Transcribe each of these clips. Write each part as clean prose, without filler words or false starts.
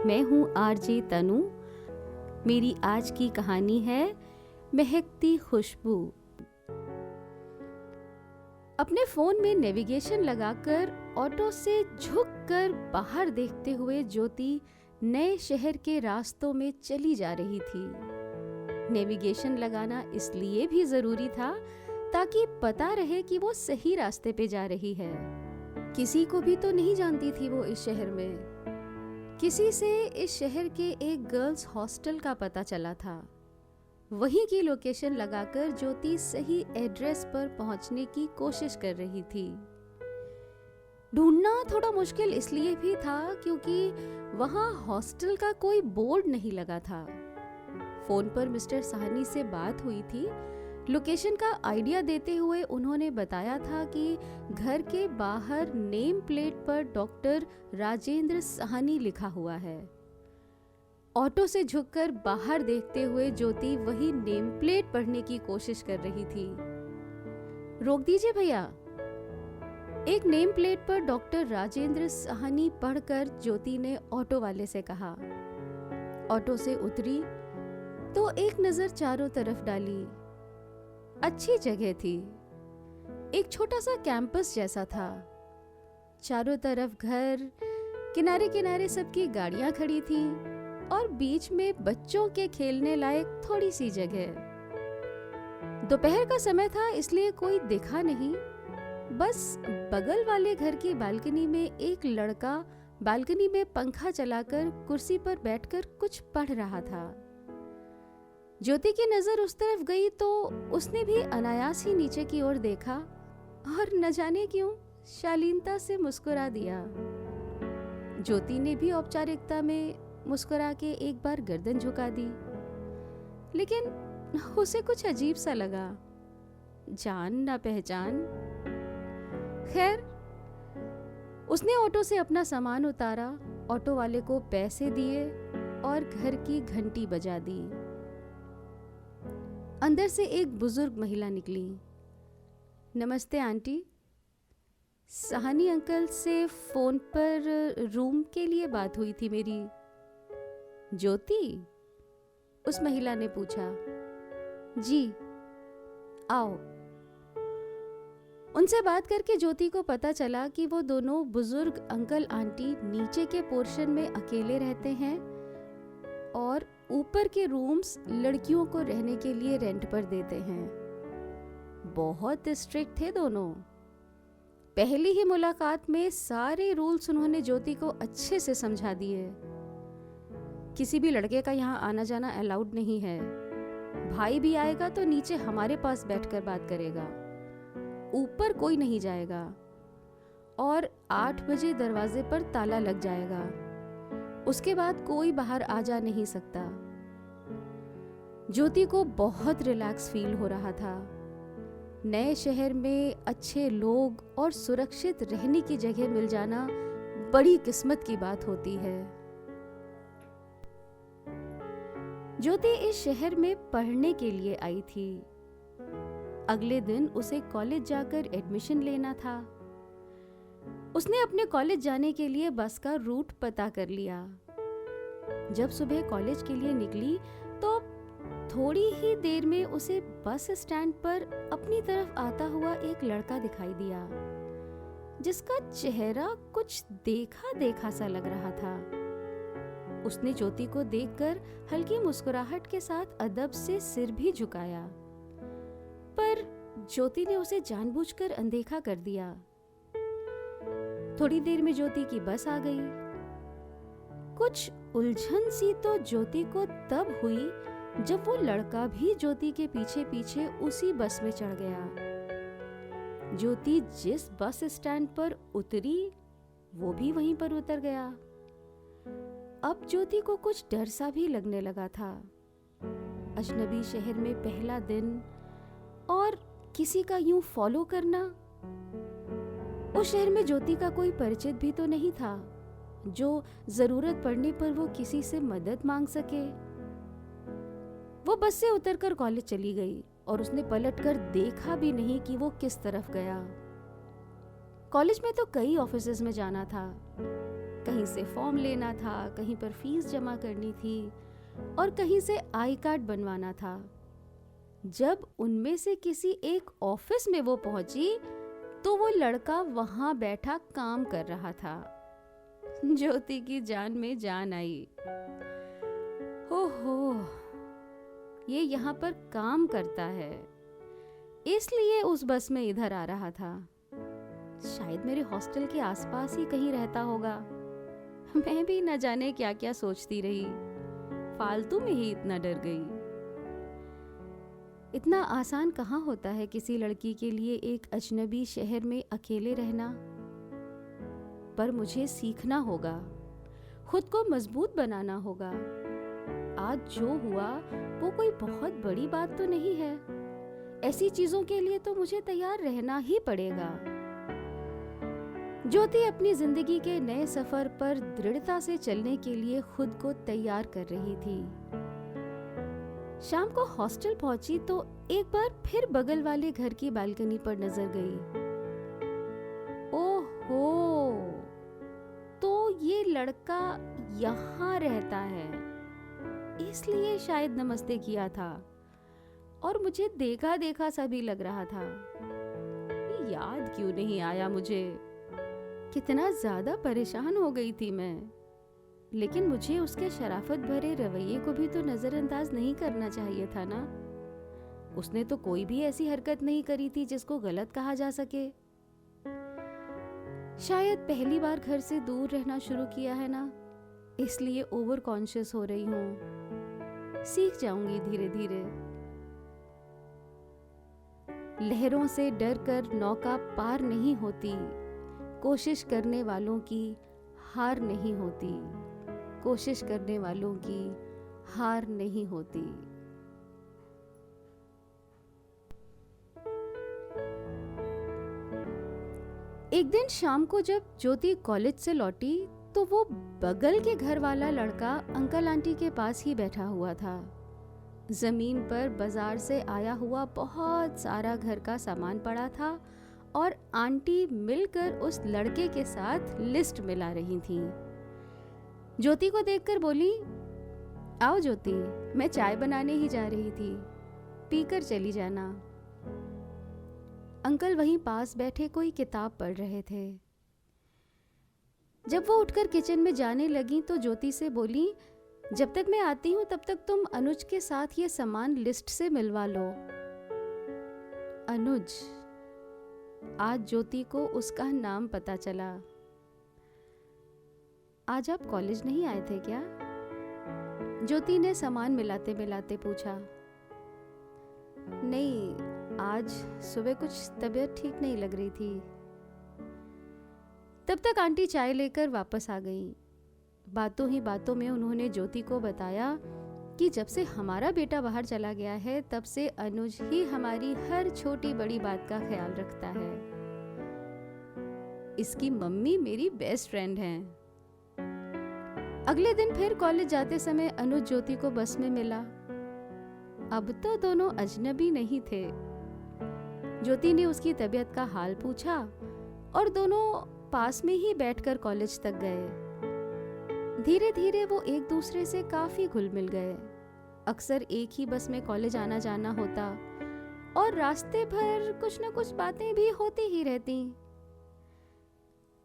मैं हूँ आरजे तनु। मेरी आज की कहानी है महकती खुशबू। अपने फोन में नेविगेशन लगाकर ऑटो से झुककर बाहर देखते हुए ज्योति नए शहर के रास्तों में चली जा रही थी। नेविगेशन लगाना इसलिए भी जरूरी था ताकि पता रहे कि वो सही रास्ते पे जा रही है। किसी को भी तो नहीं जानती थी वो इस शहर में। किसी से इस शहर के एक गर्ल्स हॉस्टल का पता चला था। वहीं की लोकेशन लगाकर ज्योति सही एड्रेस पर पहुंचने की कोशिश कर रही थी। ढूंढना थोड़ा मुश्किल इसलिए भी था क्योंकि वहां हॉस्टल का कोई बोर्ड नहीं लगा था। फोन पर मिस्टर साहनी से बात हुई थी। लोकेशन का आइडिया देते हुए उन्होंने बताया था कि घर के बाहर नेम प्लेट पर डॉक्टर राजेंद्र साहनी लिखा हुआ है। ऑटो से झुककर बाहर देखते हुए ज्योति वही नेम प्लेट पढ़ने की कोशिश कर रही थी। रोक दीजिए भैया। एक नेम प्लेट पर डॉक्टर राजेंद्र साहनी पढ़कर ज्योति ने ऑटो वाले से कहा। ऑटो से उतरी तो एक नजर चारों तरफ डाली। अच्छी जगह थी। एक छोटा सा कैंपस जैसा था। चारों तरफ घर, किनारे किनारे सबकी गाड़ियां खड़ी थी और बीच में बच्चों के खेलने लायक थोड़ी सी जगह। दोपहर का समय था इसलिए कोई दिखा नहीं। बस बगल वाले घर की बालकनी में एक लड़का बालकनी में पंखा चलाकर कुर्सी पर बैठकर कुछ पढ़ रहा था। ज्योति की नजर उस तरफ गई तो उसने भी अनायास ही नीचे की ओर देखा और न जाने क्यों शालीनता से मुस्कुरा दिया। ज्योति ने भी औपचारिकता में मुस्कुरा के एक बार गर्दन झुका दी, लेकिन उसे कुछ अजीब सा लगा। जान ना पहचान। खैर, उसने ऑटो से अपना सामान उतारा, ऑटो वाले को पैसे दिए और घर की घंटी बजा दी। अंदर से एक बुजुर्ग महिला निकली। नमस्ते आंटी। साहनी अंकल से फोन पर रूम के लिए बात हुई थी मेरी। ज्योति? उस महिला ने पूछा। जी, आओ। उनसे बात करके ज्योति को पता चला कि वो दोनों बुजुर्ग अंकल आंटी नीचे के पोर्शन में अकेले रहते हैं और ऊपर के रूम्स लड़कियों को रहने के लिए रेंट पर देते हैं। बहुत स्ट्रिक्ट थे दोनों। पहली ही मुलाकात में सारे रूल्स उन्होंने ज्योति को अच्छे से समझा दिए। किसी भी लड़के का यहाँ आना जाना अलाउड नहीं है। भाई भी आएगा तो नीचे हमारे पास बैठकर बात करेगा, ऊपर कोई नहीं जाएगा और 8 बजे दरवाजे पर ताला लग जाएगा। उसके बाद कोई बाहर आ जा नहीं सकता। ज्योति को बहुत रिलैक्स फील हो रहा था। नए शहर में अच्छे लोग और सुरक्षित रहने की जगह मिल जाना बड़ी किस्मत की बात होती है। ज्योति इस शहर में पढ़ने के लिए आई थी। अगले दिन उसे कॉलेज जाकर एडमिशन लेना था। उसने अपने कॉलेज जाने के लिए बस का रूट पता कर लिया। जब सुबह कॉलेज के लिए निकली तो थोड़ी ही देर में उसे बस स्टैंड पर अपनी तरफ आता हुआ एक लड़का दिखाई दिया, जिसका चेहरा कुछ देखा देखा सा लग रहा था। उसने ज्योति को देखकर हल्की मुस्कुराहट के साथ अदब से सिर भी झुकाया, पर ज्योति ने उसे जानबूझकर अनदेखा कर दिया। थोड़ी देर में ज्योति की बस आ गई। कुछ उलझन सी तो ज्योति को तब हुई जब वो लड़का भी ज्योति के पीछे पीछे उसी बस में चढ़ गया। ज्योति जिस बस स्टैंड पर उतरी वो भी वहीं पर उतर गया। अब ज्योति को कुछ डर सा भी लगने लगा था। अजनबी शहर में पहला दिन और किसी का यूं फॉलो करना। उस शहर में ज्योति का कोई परिचित भी तो नहीं था जो जरूरत पड़ने पर वो किसी से मदद मांग सके। वो बस से उतरकर कॉलेज चली गई और उसने पलटकर देखा भी नहीं कि वो किस तरफ गया। कॉलेज में तो कई ऑफिसेज में जाना था। कहीं से फॉर्म लेना था, कहीं पर फीस जमा करनी थी और कहीं से आई कार्ड बनवाना था। जब उनमें से किसी एक ऑफिस में वो पहुंची तो वो लड़का वहां बैठा काम कर रहा था। ज्योति की जान में जान आई। ओहो, ये यहाँ पर काम करता है, इसलिए उस बस में इधर आ रहा था। शायद मेरे हॉस्टल के आसपास ही कहीं रहता होगा। मैं भी न जाने क्या क्या सोचती रही, फालतू में ही इतना डर गई। इतना आसान कहाँ होता है किसी लड़की के लिए एक अजनबी शहर में अकेले रहना। पर मुझे सीखना होगा, खुद को मजबूत बनाना होगा। आज जो हुआ वो कोई बहुत बड़ी बात तो नहीं है। ऐसी चीजों के लिए तो मुझे तैयार रहना ही पड़ेगा। ज्योति अपनी जिंदगी के नए सफर पर दृढ़ता से चलने के लिए खुद को तैयार कर रही थी। शाम को हॉस्टल पहुंची तो एक बार फिर बगल वाले घर की बालकनी पर नजर गई। ओहो, तो ये लड़का यहाँ रहता है, इसलिए शायद नमस्ते किया था और मुझे देखा देखा सा भी लग रहा था। याद क्यों नहीं आया मुझे? कितना ज्यादा परेशान हो गई थी मैं। लेकिन मुझे उसके शराफत भरे रवैये को भी तो नजरअंदाज नहीं करना चाहिए था ना। उसने तो कोई भी ऐसी हरकत नहीं करी थी जिसको गलत कहा जा सके। शायद पहली बार घर से दूर रहना शुरू किया है ना, इसलिए ओवर कॉन्शियस हो रही हूँ। सीख जाऊंगी धीरे धीरे। लहरों से डरकर नौका पार नहीं होती, कोशिश करने वालों की हार नहीं होती, कोशिश करने वालों की हार नहीं होती। एक दिन शाम को जब ज्योति कॉलेज से लौटी तो वो बगल के घर वाला लड़का अंकल आंटी के पास ही बैठा हुआ था। जमीन पर बाजार से आया हुआ बहुत सारा घर का सामान पड़ा था और आंटी मिलकर उस लड़के के साथ लिस्ट मिला रही थीं। ज्योति को देखकर बोली, आओ ज्योति, मैं चाय बनाने ही जा रही थी, पीकर चली जाना। अंकल वहीं पास बैठे कोई किताब पढ़ रहे थे। जब वो उठकर किचन में जाने लगी तो ज्योति से बोली, जब तक मैं आती हूँ तब तक तुम अनुज के साथ ये सामान लिस्ट से मिलवा लो। अनुज, आज ज्योति को उसका नाम पता चला। आज आप कॉलेज नहीं आए थे क्या? ज्योति ने सामान मिलाते मिलाते पूछा। नहीं, आज सुबह कुछ तबीयत ठीक नहीं लग रही थी। तब तक आंटी चाय लेकर वापस आ गईं। बातों ही बातों में उन्होंने ज्योति को बताया कि जब से हमारा बेटा बाहर चला गया है तब से अनुज ही हमारी हर छोटी बड़ी बात का ख्याल रखता है। इसकी मम्मी मेरी बेस्ट फ्रेंड हैं। अगले दिन फिर कॉलेज जाते समय अनुज ज्योति को बस में मिला। अब तो दोनों अजनबी नहीं थे। ज्योति ने उसकी तबीयत का हाल पूछा और दोनों पास में ही बैठकर कॉलेज तक गए। धीरे धीरे वो एक दूसरे से काफी घुल मिल गए। अक्सर एक ही बस में कॉलेज आना जाना होता और रास्ते भर कुछ न कुछ बातें भी होती ही रहती।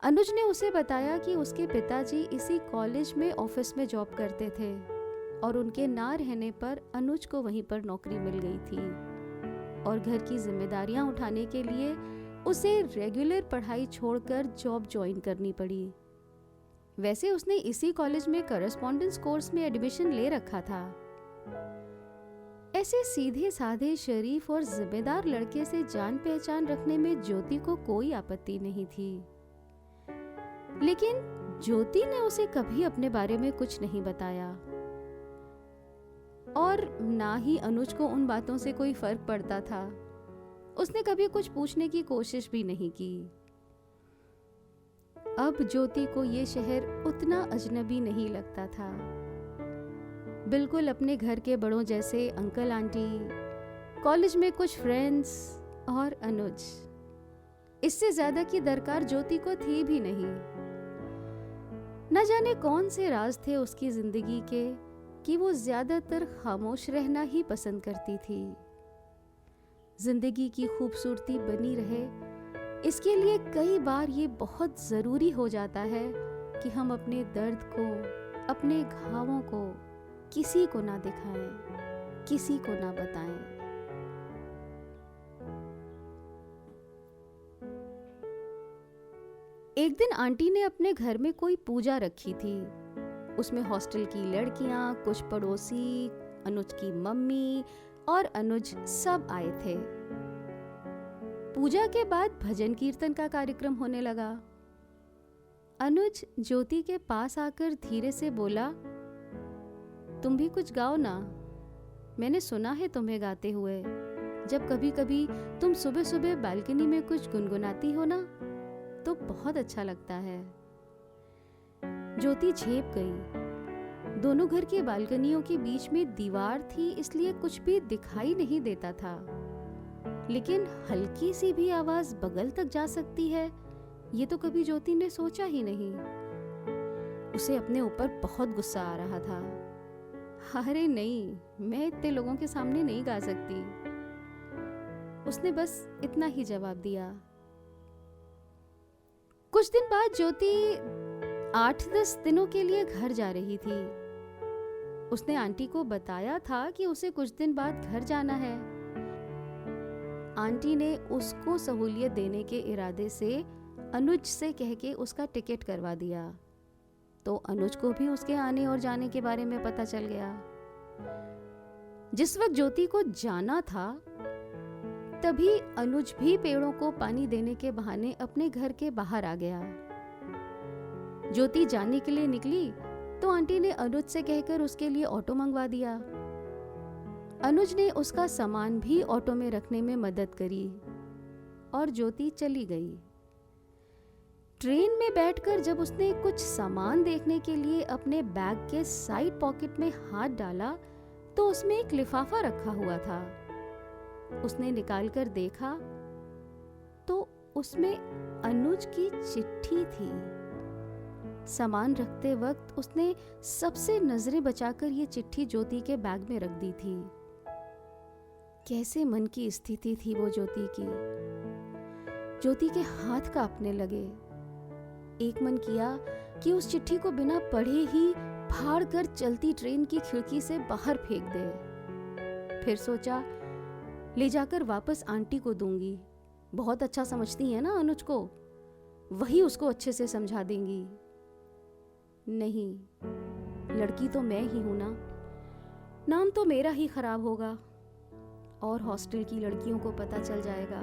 अनुज ने उसे बताया कि उसके पिताजी इसी कॉलेज में ऑफिस में जॉब करते थे और उनके ना रहने पर अनुज को वहीं पर नौकरी मिल गई थी और घर की जिम्मेदारियां उठाने के लिए उसे रेगुलर पढ़ाई छोड़कर जॉब ज्वाइन करनी पड़ी। वैसे उसने इसी कॉलेज में करस्पॉन्डेंस कोर्स में एडमिशन ले रखा था। ऐसे सीधे साधे शरीफ और जिम्मेदार लड़के से जान पहचान रखने में ज्योति को कोई आपत्ति नहीं थी। लेकिन ज्योति ने उसे कभी अपने बारे में कुछ नहीं बताया और ना ही अनुज को उन बातों से कोई फर्क पड़ता था। उसने कभी कुछ पूछने की कोशिश भी नहीं की। अब ज्योति को ये शहर उतना अजनबी नहीं लगता था। बिल्कुल अपने घर के बड़ों जैसे अंकल आंटी, कॉलेज में कुछ फ्रेंड्स और अनुज। इससे ज्यादा की दरकार ज्योति को थी भी नहीं। न जाने कौन से राज थे उसकी जिंदगी के कि वो ज्यादातर खामोश रहना ही पसंद करती थी। जिंदगी की खूबसूरती बनी रहे, इसके लिए कई बार ये बहुत ज़रूरी हो जाता है कि हम अपने दर्द को, अपने घावों को किसी को ना दिखाएं, किसी को ना बताएं। एक दिन आंटी ने अपने घर में कोई पूजा रखी थी। उसमें हॉस्टल की लड़कियां, कुछ पड़ोसी, अनुज की मम्मी और अनुज सब आए थे। पूजा के बाद भजन कीर्तन का कार्यक्रम होने लगा। अनुज ज्योति के पास आकर धीरे से बोला, तुम भी कुछ गाओ ना, मैंने सुना है तुम्हें गाते हुए। जब कभी कभी तुम सुबह सुबह बालकनी में कुछ गुनगुनाती हो ना, तो बहुत अच्छा लगता है। ज्योति झेप गई। दोनों घर की बालकनियों के बीच में दीवार थी, इसलिए कुछ भी दिखाई नहीं देता था, लेकिन हल्की सी भी आवाज बगल तक जा सकती है, ये तो कभी ज्योति ने सोचा ही नहीं। उसे अपने ऊपर बहुत गुस्सा आ रहा था। अरे नहीं, मैं इतने लोगों के सामने नहीं गा सकती। उसने बस इतना ही जवाब दिया। कुछ दिन बाद ज्योति 8-10 दिनों के लिए घर जा रही थी। उसने आंटी को बताया था कि उसे कुछ दिन बाद घर जाना है। आंटी ने उसको सहूलियत देने के इरादे से अनुज से कह के उसका टिकट करवा दिया, तो अनुज को भी उसके आने और जाने के बारे में पता चल गया। जिस वक्त ज्योति को जाना था, तभी अनुज भी पेड़ों को पानी देने के बहाने अपने घर के बाहर आ गया। ज्योति जाने के लिए निकली तो आंटी ने अनुज से कहकर उसके लिए ऑटो मंगवा दिया। अनुज ने उसका सामान भी ऑटो में रखने में मदद करी और ज्योति चली गई। ट्रेन में बैठकर जब उसने कुछ सामान देखने के लिए अपने बैग के साइड पॉकेट में हाथ डाला, तो उसमें एक लिफाफा रखा हुआ था। उसने निकालकर देखा तो उसमें अनुज की चिट्ठी थी। सामान रखते वक्त उसने सबसे नजरें बचाकर ये चिट्ठी ज्योति के बैग में रख दी थी। कैसे मन की स्थिति थी वो ज्योति की। ज्योति के हाथ कांपने लगे। एक मन किया कि उस चिट्ठी को बिना पढ़े ही फाड़ कर चलती ट्रेन की खिड़की से बाहर फेंक दे। फिर सोचा, ले जाकर वापस आंटी को दूंगी। बहुत अच्छा समझती है ना अनुज को, वही उसको अच्छे से समझा देंगी। नहीं, लड़की तो मैं ही हूं ना, नाम तो मेरा ही खराब होगा और हॉस्टल की लड़कियों को पता चल जाएगा,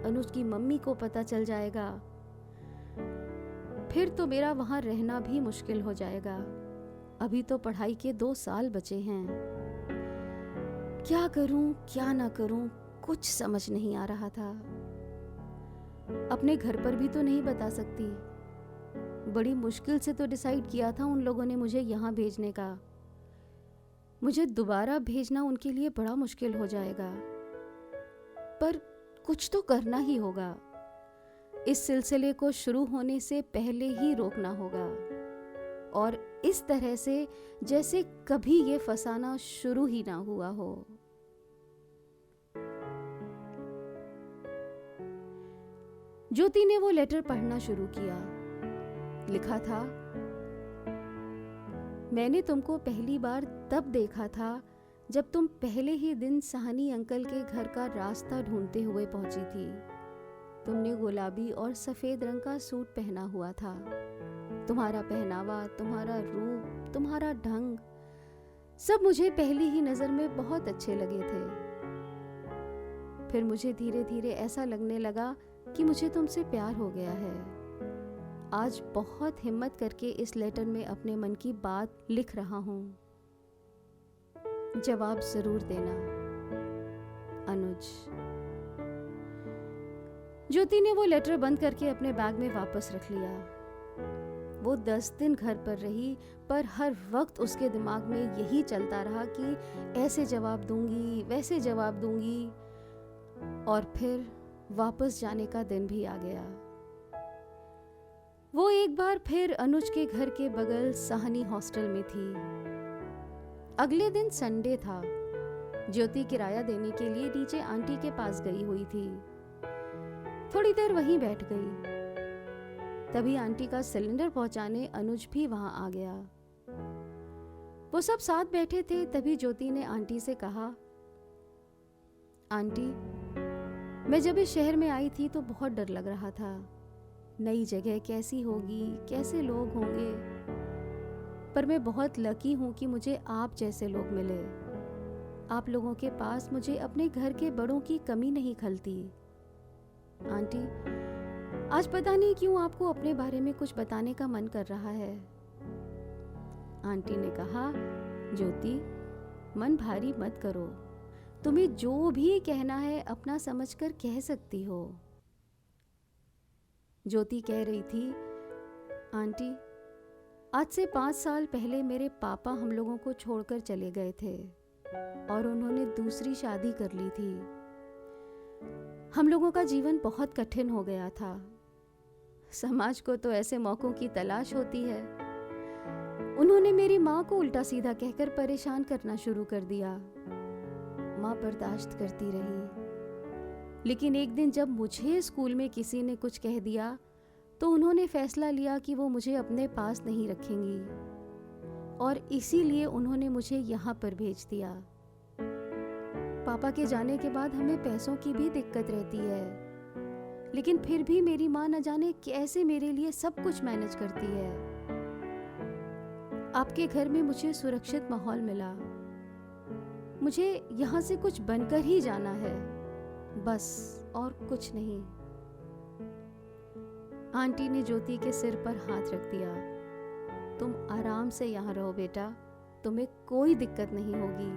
अनुज की मम्मी को पता चल जाएगा, फिर तो मेरा वहां रहना भी मुश्किल हो जाएगा। अभी तो पढ़ाई के 2 साल बचे हैं। क्या करूं क्या ना करूं, कुछ समझ नहीं आ रहा था। अपने घर पर भी तो नहीं बता सकती। बड़ी मुश्किल से तो डिसाइड किया था उन लोगों ने मुझे यहाँ भेजने का। मुझे दोबारा भेजना उनके लिए बड़ा मुश्किल हो जाएगा, पर कुछ तो करना ही होगा। इस सिलसिले को शुरू होने से पहले ही रोकना होगा, और इस तरह से जैसे कभी ये फसाना शुरू ही ना हुआ हो। ज्योति ने वो लेटर पढ़ना शुरू किया। लिखा था, मैंने तुमको पहली बार तब देखा था जब तुम पहले ही दिन साहनी अंकल के घर का रास्ता ढूंढते हुए पहुंची थी। तुमने गुलाबी और सफेद रंग का सूट पहना हुआ था। तुम्हारा पहनावा, तुम्हारा रूप, तुम्हारा ढंग, सब मुझे पहली ही नजर में बहुत अच्छे लगे थे। फिर मुझे धीरे धीरे ऐसा लगने लगा कि मुझे तुमसे प्यार हो गया है। आज बहुत हिम्मत करके इस लेटर में अपने मन की बात लिख रहा हूं। जवाब जरूर देना, अनुज। ज्योति ने वो लेटर बंद करके अपने बैग में वापस रख लिया। वो 10 दिन घर पर रही, पर हर वक्त उसके दिमाग में यही चलता रहा कि ऐसे जवाब दूंगी, वैसे जवाब दूंगी, और फिर वापस जाने का दिन भी आ गया। वो एक बार फिर अनुज के घर के बगल साहनी हॉस्टल में थी। अगले दिन संडे था। ज्योति किराया देने के लिए नीचे आंटी के पास गई हुई थी। थोड़ी देर वहीं बैठ गई। तभी आंटी का सिलेंडर पहुंचाने अनुज भी वहां आ गया। वो सब साथ बैठे थे। तभी ज्योति ने आंटी से कहा, आंटी, मैं जब इस शहर में आई थी तो बहुत डर लग रहा था। नई जगह कैसी होगी, कैसे लोग होंगे, पर मैं बहुत लकी हूं कि मुझे आप जैसे लोग मिले। आप लोगों के पास मुझे अपने घर के बड़ों की कमी नहीं खलती। आंटी, आज पता नहीं क्यों आपको अपने बारे में कुछ बताने का मन कर रहा है। आंटी ने कहा, ज्योति, मन भारी मत करो। तुम्हें जो भी कहना है अपना समझकर कह सकती हो। ज्योति कह रही थी, आंटी, आज से 5 साल पहले मेरे पापा हम लोगों को छोड़कर चले गए थे और उन्होंने दूसरी शादी कर ली थी। हम लोगों का जीवन बहुत कठिन हो गया था। समाज को तो ऐसे मौकों की तलाश होती है। उन्होंने मेरी माँ को उल्टा सीधा कहकर परेशान करना शुरू कर दिया। माँ बर्दाश्त करती रही, लेकिन एक दिन जब मुझे स्कूल में किसी ने कुछ कह दिया तो उन्होंने फैसला लिया कि वो मुझे अपने पास नहीं रखेंगी और इसीलिए उन्होंने मुझे यहाँ पर भेज दिया। पापा के जाने के बाद हमें पैसों की भी दिक्कत रहती है, लेकिन फिर भी मेरी माँ न जाने कैसे मेरे लिए सब कुछ मैनेज करती है। आपके घर में मुझे सुरक्षित माहौल मिला। मुझे यहाँ से कुछ बनकर ही जाना है, बस, और कुछ नहीं। आंटी ने ज्योति के सिर पर हाथ रख दिया। तुम आराम से यहाँ रहो बेटा, तुम्हें कोई दिक्कत नहीं होगी।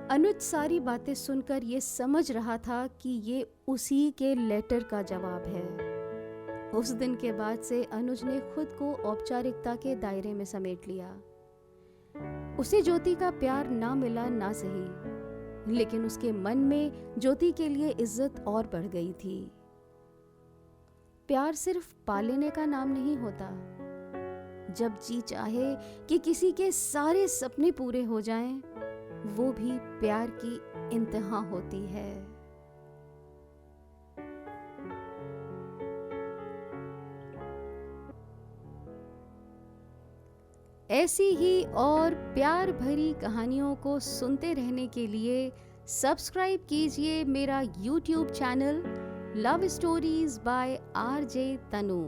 अनुज सारी बातें सुनकर ये समझ रहा था कि ये उसी के लेटर का जवाब है। उस दिन के बाद से अनुज ने खुद को औपचारिकता के दायरे में समेट लिया। उसे ज्योति का प्यार ना मिला ना सही, लेकिन उसके मन में ज्योति के लिए इज्जत और बढ़ गई थी। प्यार सिर्फ पा लेने का नाम नहीं होता। जब जी चाहे कि किसी के सारे सपने पूरे हो जाएं, वो भी प्यार की इंतहा होती है। ऐसी ही और प्यार भरी कहानियों को सुनते रहने के लिए सब्सक्राइब कीजिए मेरा YouTube channel love stories bye RJ तनु।